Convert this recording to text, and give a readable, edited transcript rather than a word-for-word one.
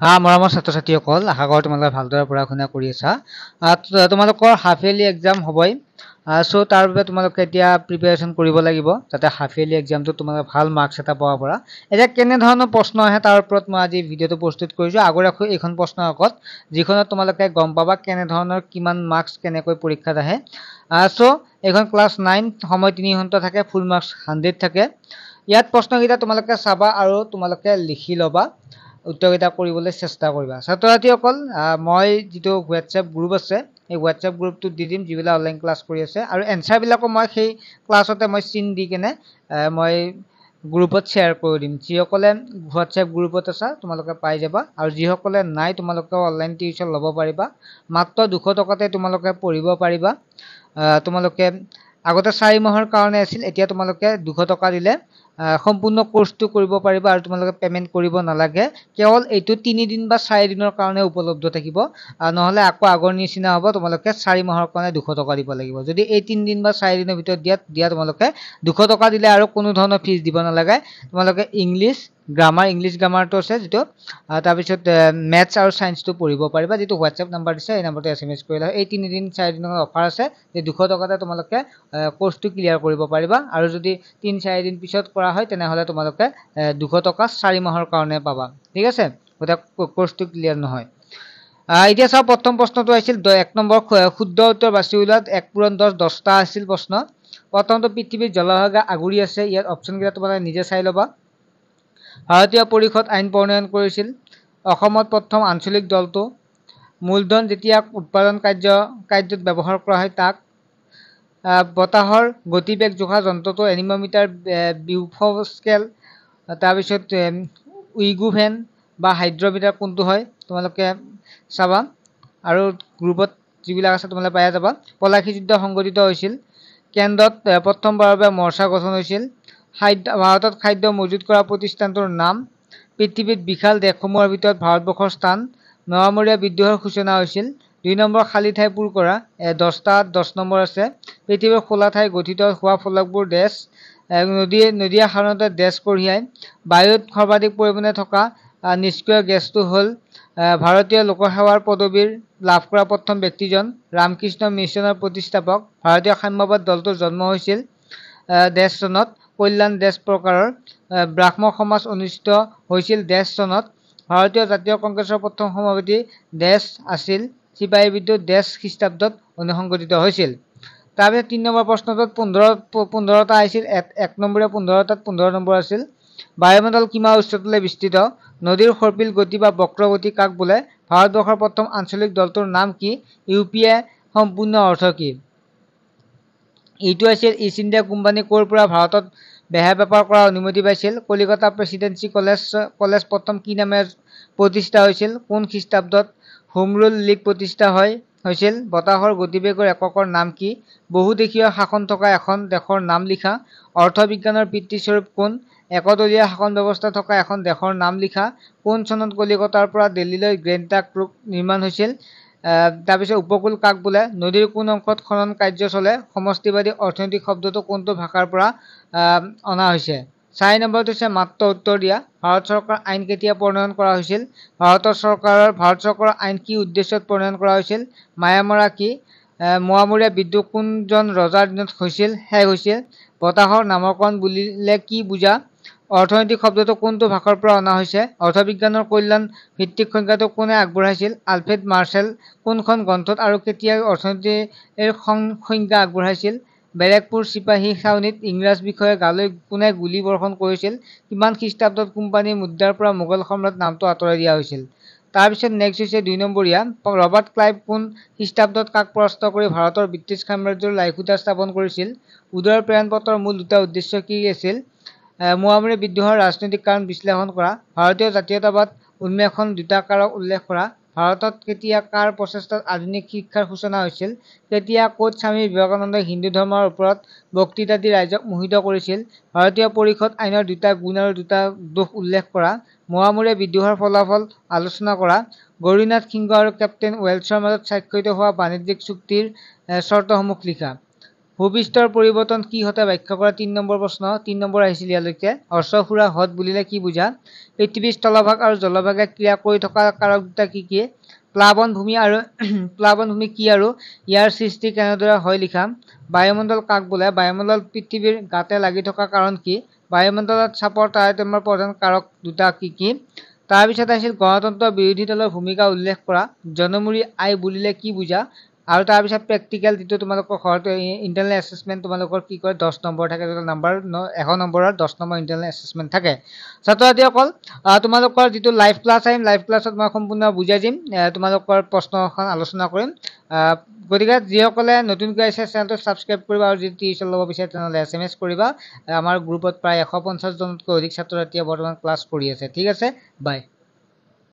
মৰমৰ ছাত্ৰ ছাত্ৰীসকল, আশা কৰোঁ তোমালোকে ভালদৰে পঢ়া শুনা কৰি আছা। তোমালোকৰ হাফ ইয়াৰলি এক্সাম হ'বই। চ' তাৰ বাবে তোমালোকে এতিয়া প্ৰিপেৰেশ্যন কৰিব লাগিব যাতে হাফ ইয়াৰলি এক্সামটোত তোমালোকে ভাল মাৰ্কছ এটা পাব পাৰা। এতিয়া কেনেধৰণৰ প্ৰশ্ন আহে তাৰ ওপৰত মই আজি ভিডিঅ'টো প্ৰস্তুত কৰিছোঁ। আগৰ এইখন প্ৰশ্নৰ আগত যিখনত তোমালোকে গম পাবা কেনেধৰণৰ কিমান মাৰ্কছ কেনেকৈ পৰীক্ষাত আহে। চ' এইখন ক্লাছ 9, সময় 3 ঘণ্টা থাকে, ফুল মাৰ্কছ 100 থাকে। ইয়াত প্ৰশ্নকেইটা তোমালোকে চাবা আৰু তোমালোকে লিখি ল'বা, উত্তৰকেইটা কৰিবলৈ চেষ্টা কৰিবা। ছাত্ৰ ছাত্ৰীসকল, মই যিটো হোৱাটছএপ গ্ৰুপ আছে এই হোৱাটছএপ গ্ৰুপটোত দি দিম যিবিলাক অনলাইন ক্লাছ কৰি আছে, আৰু এনচাৰবিলাকো মই সেই ক্লাছতে মই চিন দি কেনে মই গ্ৰুপত শ্বেয়াৰ কৰি দিম। যিসকলে হোৱাটছএপ গ্ৰুপত আছা তোমালোকে পাই যাবা, আৰু যিসকলে নাই তোমালোকেও অনলাইন টিউশ্যন ল'ব পাৰিবা। মাত্ৰ 200 টকাতে তোমালোকে পঢ়িব পাৰিবা। তোমালোকে আগতে 4 মাহৰ কাৰণে আছিল, এতিয়া তোমালোকে 200 টকা দিলে সম্পূৰ্ণ কোৰ্সটো কৰিব পাৰিবা আৰু তোমালোকে পেমেন্ট কৰিব নালাগে। কেৱল এইটো 3 দিন বা 4 দিনৰ কাৰণে উপলব্ধ থাকিব, নহলে আকৌ আগৰ নিচিনা হ'ব তোমালোকে 4 মাহৰ কাৰণে 200 টকা দিব লাগিব। যদি এই 3 দিন বা 4 দিনৰ ভিতৰত দিয়া তোমালোকে 200 টকা দিলে আৰু কোনো ধৰণৰ ফিজ দিব নালাগে। তোমালোকে ইংলিছ গ্ৰামাৰটো আছে যিটো, তাৰপিছত মেথছ আৰু ছায়েন্সটো পঢ়িব পাৰিবা। যিটো হোৱাটছএপ নাম্বাৰ দিছে এই নাম্বাৰটো SMS কৰিলে এই 3 দিন 4 দিনৰ অফাৰ আছে, যে 200 টকাতে তোমালোকে কোৰ্সটো ক্লিয়াৰ কৰিব পাৰিবা। আৰু যদি 3-4 দিন পিছত কৰা হয় তেনেহলে তোমালোকে 200 টকা 4 মাহৰ কাৰণে পাবা। ঠিক আছে, গতিকে কোৰ্সটো ক্লিয়াৰ নহয়। এতিয়া চাও প্ৰথম প্ৰশ্নটো আছিল 1 নম্বৰ, শুদ্ধ উত্তৰ বাছি উলিওৱাত 1 পূৰণ 10, 10টা আছিল প্ৰশ্ন। প্ৰথমটো, পৃথিৱীত জলভাগা আগুৰি আছে। ইয়াত অপশ্যনকেইটা তোমালোকে নিজে চাই ল'বা। ভাৰতীয় পৰিষদ আইন প্ৰণয়ন কৰিছিল। অসমত প্ৰথম আঞ্চলিক দলটো। মূলধন যেতিয়া উৎপাদন কাৰ্যত ব্যৱহাৰ কৰা হয় তাক। বতাহৰ গতিবেগ জোখা যন্ত্ৰটো এনিমোমিটাৰ, বিউফস্কেল, তাৰপিছত উইগুভেন বা হাইড্ৰমিটাৰ কোনটো হয় তোমালোকে চাবা, আৰু গ্ৰুপত যিবিলাক আছে তোমালোকে পাই যাবা। পলাশী যুদ্ধ সংঘটিত হৈছিল। কেন্দ্ৰত প্ৰথমবাৰৰ বাবে মৰ্চা গঠন হৈছিল। ভাৰতত খাদ্য মজুত কৰা প্ৰতিষ্ঠানটোৰ নাম। পৃথিৱীত বিশাল দেশসমূহৰ ভিতৰত ভাৰতবৰ্ষৰ স্থান। মোৱামৰীয়া বিদ্ৰোহৰ সূচনা হৈছিল। 2 নম্বৰ, খালী ঠাই পূৰ কৰা। 10টা 10 নম্বৰ আছে। পৃথিৱীৰ খোলা ঠাই গঠিত হোৱা ফলকবোৰ ডেছ। নদীয়ে সাধাৰণতে ডেছ কঢ়িয়ায়। বায়ুত সৰ্বাধিক পৰিমাণে থকা নিষ্ক্ৰিয় গেছটো হ'ল। ভাৰতীয় লোকসেৱাৰ পদবীৰ লাভ কৰা প্ৰথম ব্যক্তিজন। ৰামকৃষ্ণ মিছনৰ প্ৰতিষ্ঠাপক। ভাৰতীয় সাম্যবাদ দলটোৰ জন্ম হৈছিল ডেছ চনত। কল্যাণ ডেছ প্ৰকাৰৰ। ব্ৰাহ্ম সমাজ অনুষ্ঠিত হৈছিল ডেছ চনত। ভাৰতীয় জাতীয় কংগ্ৰেছৰ প্ৰথম সভাপতি ডেছ আছিল। চিপাহী বিদ্ৰোহ ডেছ খ্ৰীষ্টাব্দত সংঘটিত হৈছিল। তাৰপিছত 3 নম্বৰ প্ৰশ্নটোত 15টা আহিছিল। 1 নম্বৰে 15টাত 15 নম্বৰ আছিল। বায়ুমণ্ডল কিমান উচ্চতালৈ বিস্তৃত? নদীৰ সৰ্পিল গতি বা বক্ৰগতি কাক বোলে? ভাৰতবৰ্ষৰ প্ৰথম আঞ্চলিক দলটোৰ নাম কি? UPA সম্পূৰ্ণ অৰ্থ কি? এইটো আছিল ইষ্ট ইণ্ডিয়া কোম্পানী ক'ৰ পৰা ভাৰতত বেহা বেপাৰ কৰাৰ অনুমতি পাইছিল? কলিকতা প্ৰেচিডেন্সি কলেজ প্ৰথম কি নামেৰে প্ৰতিষ্ঠা হৈছিল? কোন খ্ৰীষ্টাব্দত হোম ৰুল লীগ প্ৰতিষ্ঠা হৈছিল? বতাহৰ গতিবেগৰ এককৰ নাম কি? বহুদেশীয় শাসন থকা এখন দেশৰ নাম লিখা। অৰ্থবিজ্ঞানৰ পিতৃস্বৰূপ কোন? একদলীয় শাসন ব্যৱস্থা থকা এখন দেশৰ নাম লিখা। কোন চনত কলিকতাৰ পৰা দিল্লীলৈ গ্ৰেণ্ড ট্ৰাংক ৰোড নিৰ্মাণ হৈছিল? তাৰপিছত উপকূল কাক বোলে? নদীৰ কোন অংশত খনন কাৰ্য চলে? সমষ্টিবাদী অৰ্থনৈতিক শব্দটো কোনটো ভাষাৰ পৰা অনা হৈছে? 4 নম্বৰটো হৈছে মাত্ৰ উত্তৰ দিয়া। ভাৰত চৰকাৰৰ আইন কেতিয়া প্ৰণয়ন কৰা হৈছিল? ভাৰত চৰকাৰৰ আইন কি উদ্দেশ্যত প্ৰণয়ন কৰা হৈছিল? মায়ামৰা কি? মোৱামৰীয়া বিদ্ৰোহ কোনজন ৰজাৰ দিনত শেষ হৈছিল? বতাহৰ নামকৰণ বুলিলে কি বুজা? অৰ্থনৈতিক শব্দটো কোনটো ভাষাৰ পৰা অনা হৈছে? অৰ্থবিজ্ঞানৰ কল্যাণ ভিত্তিক সংজ্ঞাটো কোনে আগবঢ়াইছিল? Alfred Marshall. কোনখন গ্ৰন্থত আৰু কেতিয়া অৰ্থনীতিৰ সংজ্ঞা আগবঢ়াইছিল? বেৰেকপুৰ চিপাহী ছাউনীত ইংৰাজ বিষয়া গালৈ কোনে গুলী বৰ্ষণ কৰিছিল? কিমান খ্ৰীষ্টাব্দত কোম্পানী মুদ্ৰাৰ পৰা মোগল সম্ৰাট নামটো আঁতৰাই দিয়া হৈছিল? তাৰপিছত নেক্সট হৈছে 2 নম্বৰীয়া। ৰবাৰ্ট ক্লাইভ কোন খ্ৰীষ্টাব্দত কাক পৰাস্ত কৰি ভাৰতৰ ব্ৰিটিছ সাম্ৰাজ্যৰ লাইখুটা স্থাপন কৰিছিল? উদয়ৰ প্ৰেৰণ পত্ৰৰ মূল 2টা উদ্দেশ্য কি আছিল? মোৱামৰীয়া বিদ্ৰোহৰ ৰাজনৈতিক কাৰণ বিশ্লেষণ কৰা। ভাৰতীয় জাতীয়তাবাদ উন্মেষণ 2টা কাৰক উল্লেখ কৰা। ভাৰতত কেতিয়া কাৰ প্ৰচেষ্টাত আধুনিক শিক্ষাৰ সূচনা হৈছিল? কেতিয়া ক'ত স্বামী বিবেকানন্দই হিন্দু ধৰ্মৰ ওপৰত বক্তৃতা দি ৰাইজক মোহিত কৰিছিল? ভাৰতীয় পৰিষদ আইনৰ 2টা গুণ আৰু 2টা দোষ উল্লেখ কৰা। মোৱামৰীয়া বিদ্ৰোহৰ ফলাফল আলোচনা কৰা। গৌৰীনাথ সিংহ আৰু কেপ্টেইন ৱেলছৰ মাজত স্বাক্ষৰিত হোৱা বাণিজ্যিক চুক্তিৰ চৰ্তসমূহ লিখা। ভূপৃষ্ঠৰ পৰিৱৰ্তন কি হতে ব্যাখ্যা কৰা 3 নম্বৰ প্ৰশ্ন 3 নম্বৰ আহিছিল ইয়ালৈকে অশ্বসুৰা হ্ৰদ বুলিলে কি বুজা পৃথিৱীৰ স্থলভাগ আৰু জলভাগে ক্ৰিয়া কৰি থকা কাৰক দুটা কি প্লাবন ভূমি আৰু প্লাবন ভূমি কি আৰু ইয়াৰ সৃষ্টি কেনেদৰে হয় লিখা বায়ুমণ্ডল কাক বোলে বায়ুমণ্ডল পৃথিৱীৰ গাতে লাগি থকা কাৰণ কি বায়ুমণ্ডলত চাপৰ তাৰতম্যৰ প্ৰধান কাৰক দুটা কি তাৰ পিছত আছিল গণতন্ত্ৰ বিৰোধী দলৰ ভূমিকা উল্লেখ কৰা জনমুৰি আই বুলিলে কি বুজা আৰু তাৰ পিছত প্ৰেক্টিকেল যেটো তোমালোকৰ ঘৰত ইন্টাৰনেল এসেসমেন্ট তোমালোকৰ কি কৰে 10 নম্বৰ থাকে টোটাল নাম্বাৰ 100 নম্বৰৰ 10 নম্বৰ ইন্টাৰনেল এসেসমেন্ট থাকে ছাত্ৰছাত্ৰীসকল তোমালোকৰ যেটো লাইভ ক্লাছ আহিম লাইভ ক্লাছত মই সম্পূৰ্ণ বুজাই দিম তোমালোকৰ প্ৰশ্নখন আলোচনা কৰিম গতিকে যিসকলে নতুনকৈ আছে চেনেলটো সাবস্ক্ৰাইব কৰিবা আৰু যদি টিউচন ল'ব বিচাৰে তেনেহলে এসএমএস কৰিবা আমাৰ গ্ৰুপত প্ৰায় 150 জনতকৈ অধিক ছাত্ৰ ছাত্ৰীয়ে বৰ্তমান ক্লাছ কৰি আছে ঠিক আছে বাই